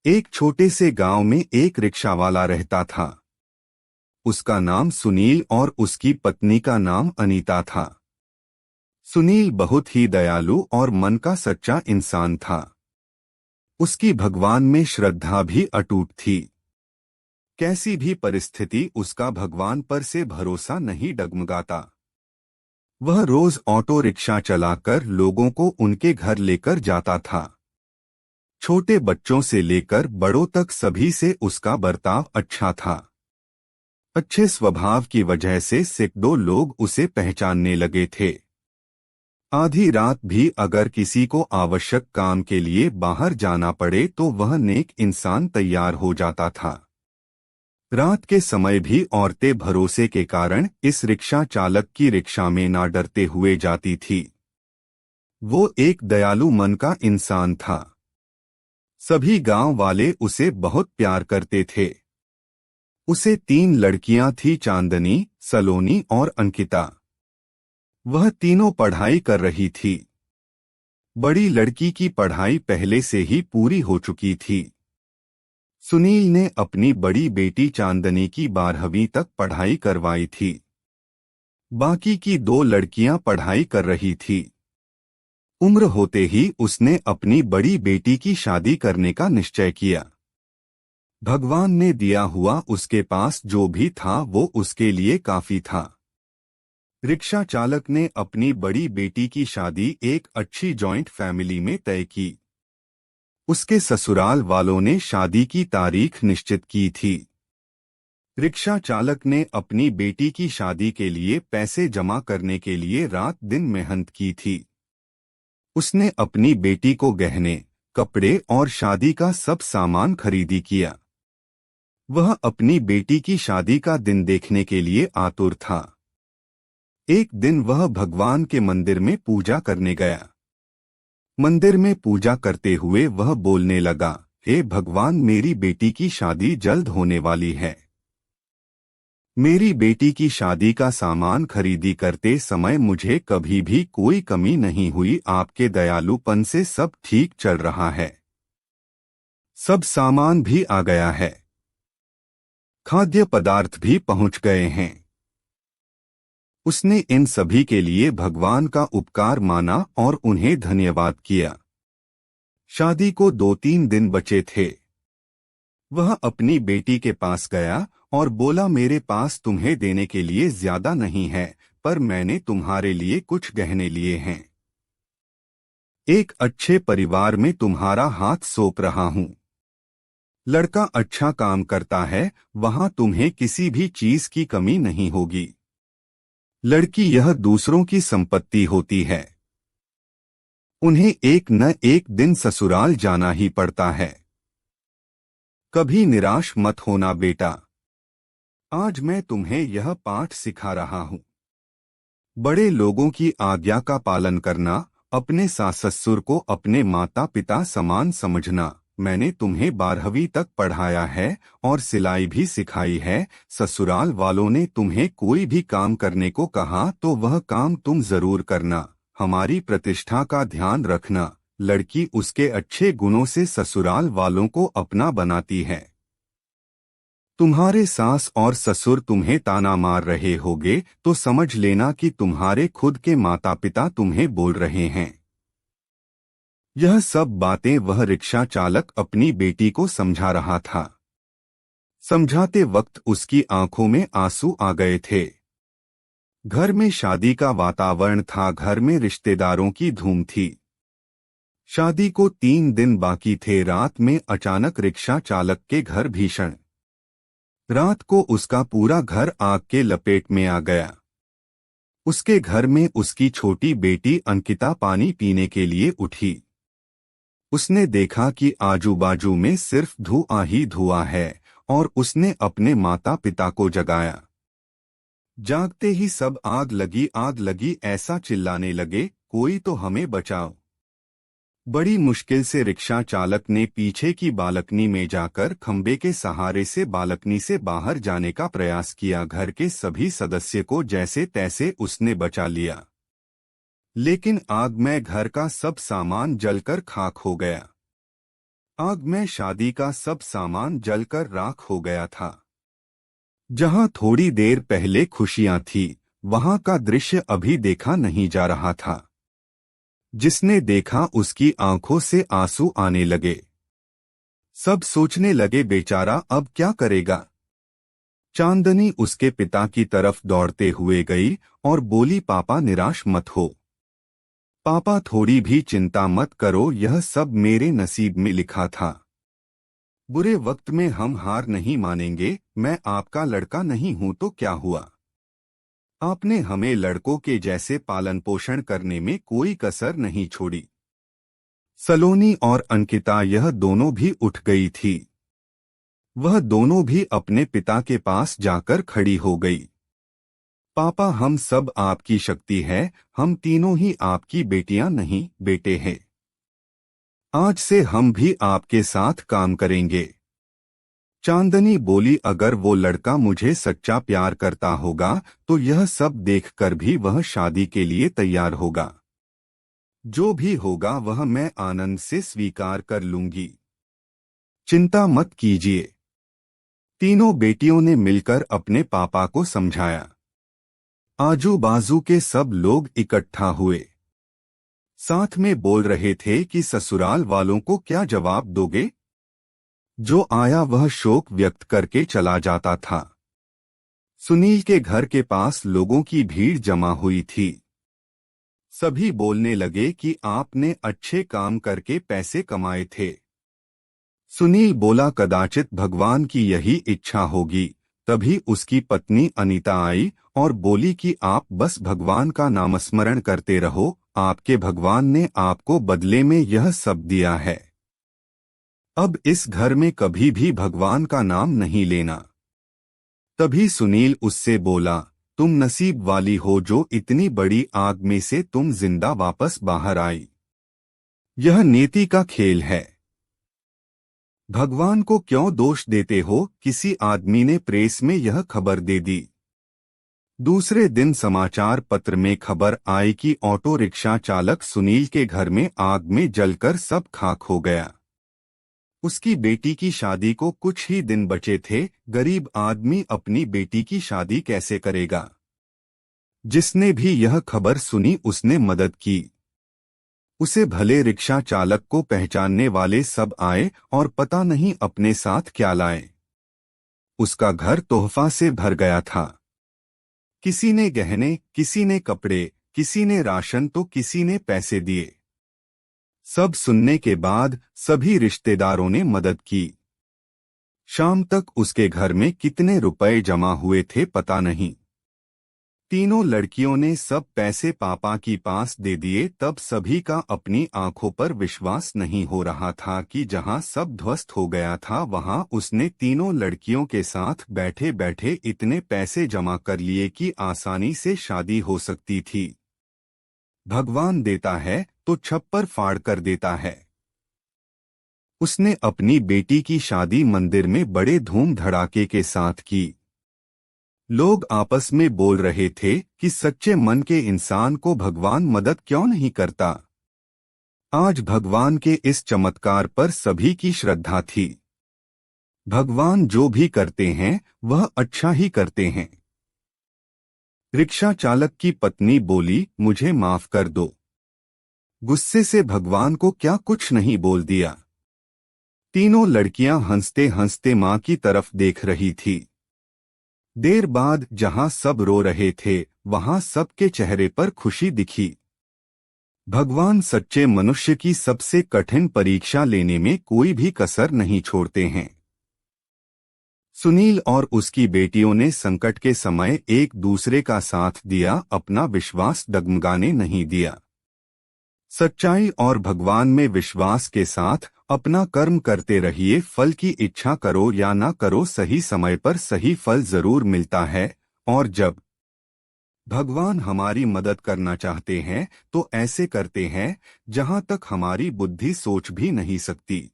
एक छोटे से गांव में एक रिक्शावाला रहता था। उसका नाम सुनील और उसकी पत्नी का नाम अनीता था। सुनील बहुत ही दयालु और मन का सच्चा इंसान था। उसकी भगवान में श्रद्धा भी अटूट थी। कैसी भी परिस्थिति उसका भगवान पर से भरोसा नहीं डगमगाता। वह रोज ऑटो रिक्शा चलाकर लोगों को उनके घर लेकर जाता था। छोटे बच्चों से लेकर बड़ों तक सभी से उसका बर्ताव अच्छा था। अच्छे स्वभाव की वजह से सैकड़ों लोग उसे पहचानने लगे थे। आधी रात भी अगर किसी को आवश्यक काम के लिए बाहर जाना पड़े तो वह नेक इंसान तैयार हो जाता था। रात के समय भी औरतें भरोसे के कारण इस रिक्शा चालक की रिक्शा में ना डरते हुए जाती थी। वो एक दयालु मन का इंसान था। सभी गांव वाले उसे बहुत प्यार करते थे। उसे 3 लड़कियां थी, चांदनी, सलोनी और अंकिता। वह तीनों पढ़ाई कर रही थी। बड़ी लड़की की पढ़ाई पहले से ही पूरी हो चुकी थी। सुनील ने अपनी बड़ी बेटी चांदनी की 12वीं तक पढ़ाई करवाई थी। बाकी की 2 लड़कियां पढ़ाई कर रही थी। उम्र होते ही उसने अपनी बड़ी बेटी की शादी करने का निश्चय किया। भगवान ने दिया हुआ उसके पास जो भी था वो उसके लिए काफी था। रिक्शा चालक ने अपनी बड़ी बेटी की शादी एक अच्छी जॉइंट फैमिली में तय की। उसके ससुराल वालों ने शादी की तारीख निश्चित की थी। रिक्शा चालक ने अपनी बेटी की शादी के लिए पैसे जमा करने के लिए रात दिन मेहनत की थी। उसने अपनी बेटी को गहने, कपड़े और शादी का सब सामान खरीदी किया। वह अपनी बेटी की शादी का दिन देखने के लिए आतुर था। एक दिन वह भगवान के मंदिर में पूजा करने गया। मंदिर में पूजा करते हुए वह बोलने लगा, हे भगवान, मेरी बेटी की शादी जल्द होने वाली है। मेरी बेटी की शादी का सामान खरीदी करते समय मुझे कभी भी कोई कमी नहीं हुई। आपके दयालुपन से सब ठीक चल रहा है। सब सामान भी आ गया है। खाद्य पदार्थ भी पहुंच गए हैं। उसने इन सभी के लिए भगवान का उपकार माना और उन्हें धन्यवाद किया। शादी को 2-3 दिन बचे थे। वह अपनी बेटी के पास गया और बोला, मेरे पास तुम्हें देने के लिए ज्यादा नहीं है, पर मैंने तुम्हारे लिए कुछ गहने लिए हैं। एक अच्छे परिवार में तुम्हारा हाथ सौंप रहा हूं। लड़का अच्छा काम करता है, वहां तुम्हें किसी भी चीज की कमी नहीं होगी। लड़की यह दूसरों की संपत्ति होती है। उन्हें एक न एक दिन ससुराल जाना ही पड़ता है। कभी निराश मत होना बेटा। आज मैं तुम्हें यह पाठ सिखा रहा हूँ। बड़े लोगों की आज्ञा का पालन करना, अपने सास ससुर को अपने माता पिता समान समझना। मैंने तुम्हें 12वीं तक पढ़ाया है और सिलाई भी सिखाई है। ससुराल वालों ने तुम्हें कोई भी काम करने को कहा तो वह काम तुम जरूर करना। हमारी प्रतिष्ठा का ध्यान रखना। लड़की उसके अच्छे गुणों से ससुराल वालों को अपना बनाती है। तुम्हारे सास और ससुर तुम्हें ताना मार रहे होगे तो समझ लेना कि तुम्हारे खुद के माता पिता तुम्हें बोल रहे हैं। यह सब बातें वह रिक्शा चालक अपनी बेटी को समझा रहा था। समझाते वक्त उसकी आंखों में आंसू आ गए थे। घर में शादी का वातावरण था। घर में रिश्तेदारों की धूम थी। शादी को 3 दिन बाकी थे। रात में अचानक रिक्शा चालक के घर भीषण रात को उसका पूरा घर आग के लपेट में आ गया। उसके घर में उसकी छोटी बेटी अंकिता पानी पीने के लिए उठी। उसने देखा कि आजू बाजू में सिर्फ धुआं ही धुआं है और उसने अपने माता पिता को जगाया। जागते ही सब आग लगी ऐसा चिल्लाने लगे, कोई तो हमें बचाओ। बड़ी मुश्किल से रिक्शा चालक ने पीछे की बालकनी में जाकर खंबे के सहारे से बालकनी से बाहर जाने का प्रयास किया। घर के सभी सदस्य को जैसे तैसे उसने बचा लिया, लेकिन आग में घर का सब सामान जलकर खाक हो गया। आग में शादी का सब सामान जलकर राख हो गया था। जहां थोड़ी देर पहले खुशियां थी, वहां का दृश्य अभी देखा नहीं जा रहा था। जिसने देखा उसकी आंखों से आंसू आने लगे। सब सोचने लगे बेचारा अब क्या करेगा। चांदनी उसके पिता की तरफ दौड़ते हुए गई और बोली, पापा निराश मत हो। पापा थोड़ी भी चिंता मत करो, यह सब मेरे नसीब में लिखा था। बुरे वक्त में हम हार नहीं मानेंगे। मैं आपका लड़का नहीं हूं तो क्या हुआ। आपने हमें लड़कों के जैसे पालन पोषण करने में कोई कसर नहीं छोड़ी। सलोनी और अंकिता यह दोनों भी उठ गई थी। वह दोनों भी अपने पिता के पास जाकर खड़ी हो गई। पापा, हम सब आपकी शक्ति है। हम तीनों ही आपकी बेटियां नहीं बेटे हैं। आज से हम भी आपके साथ काम करेंगे। चांदनी बोली, अगर वो लड़का मुझे सच्चा प्यार करता होगा तो यह सब देखकर भी वह शादी के लिए तैयार होगा। जो भी होगा वह मैं आनंद से स्वीकार कर लूंगी। चिंता मत कीजिए। तीनों बेटियों ने मिलकर अपने पापा को समझाया। आजू बाजू के सब लोग इकट्ठा हुए। साथ में बोल रहे थे कि ससुराल वालों को क्या जवाब दोगे। जो आया वह शोक व्यक्त करके चला जाता था। सुनील के घर के पास लोगों की भीड़ जमा हुई थी। सभी बोलने लगे कि आपने अच्छे काम करके पैसे कमाए थे। सुनील बोला, कदाचित भगवान की यही इच्छा होगी। तभी उसकी पत्नी अनीता आई और बोली कि आप बस भगवान का नामस्मरण करते रहो, आपके भगवान ने आपको बदले में यह सब दिया है। अब इस घर में कभी भी भगवान का नाम नहीं लेना। तभी सुनील उससे बोला, तुम नसीब वाली हो जो इतनी बड़ी आग में से तुम जिंदा वापस बाहर आई। यह नीति का खेल है। भगवान को क्यों दोष देते हो। किसी आदमी ने प्रेस में यह खबर दे दी। दूसरे दिन समाचार पत्र में खबर आई कि ऑटो रिक्शा चालक सुनील के घर में आग में जलकर सब खाक हो गया। उसकी बेटी की शादी को कुछ ही दिन बचे थे। गरीब आदमी अपनी बेटी की शादी कैसे करेगा। जिसने भी यह खबर सुनी उसने मदद की। उसे भले रिक्शा चालक को पहचानने वाले सब आए और पता नहीं अपने साथ क्या लाए। उसका घर तोहफा से भर गया था। किसी ने गहने, किसी ने कपड़े, किसी ने राशन तो किसी ने पैसे दिए। सब सुनने के बाद सभी रिश्तेदारों ने मदद की। शाम तक उसके घर में कितने रुपए जमा हुए थे पता नहीं। तीनों लड़कियों ने सब पैसे पापा की पास दे दिए। तब सभी का अपनी आंखों पर विश्वास नहीं हो रहा था कि जहां सब ध्वस्त हो गया था वहां उसने तीनों लड़कियों के साथ बैठे बैठे इतने पैसे जमा कर लिए कि आसानी से शादी हो सकती थी। भगवान देता है तो छप्पर फाड़ कर देता है। उसने अपनी बेटी की शादी मंदिर में बड़े धूम धड़ाके के साथ की। लोग आपस में बोल रहे थे कि सच्चे मन के इंसान को भगवान मदद क्यों नहीं करता। आज भगवान के इस चमत्कार पर सभी की श्रद्धा थी। भगवान जो भी करते हैं वह अच्छा ही करते हैं। रिक्शा चालक की पत्नी बोली, मुझे माफ कर दो। गुस्से से भगवान को क्या कुछ नहीं बोल दिया। तीनों लड़कियां हंसते हंसते मां की तरफ देख रही थी। देर बाद जहां सब रो रहे थे वहां सबके चेहरे पर खुशी दिखी। भगवान सच्चे मनुष्य की सबसे कठिन परीक्षा लेने में कोई भी कसर नहीं छोड़ते हैं। सुनील और उसकी बेटियों ने संकट के समय एक दूसरे का साथ दिया, अपना विश्वास डगमगाने नहीं दिया। सच्चाई और भगवान में विश्वास के साथ अपना कर्म करते रहिए। फल की इच्छा करो या ना करो, सही समय पर सही फल जरूर मिलता है। और जब भगवान हमारी मदद करना चाहते हैं तो ऐसे करते हैं जहां तक हमारी बुद्धि सोच भी नहीं सकती।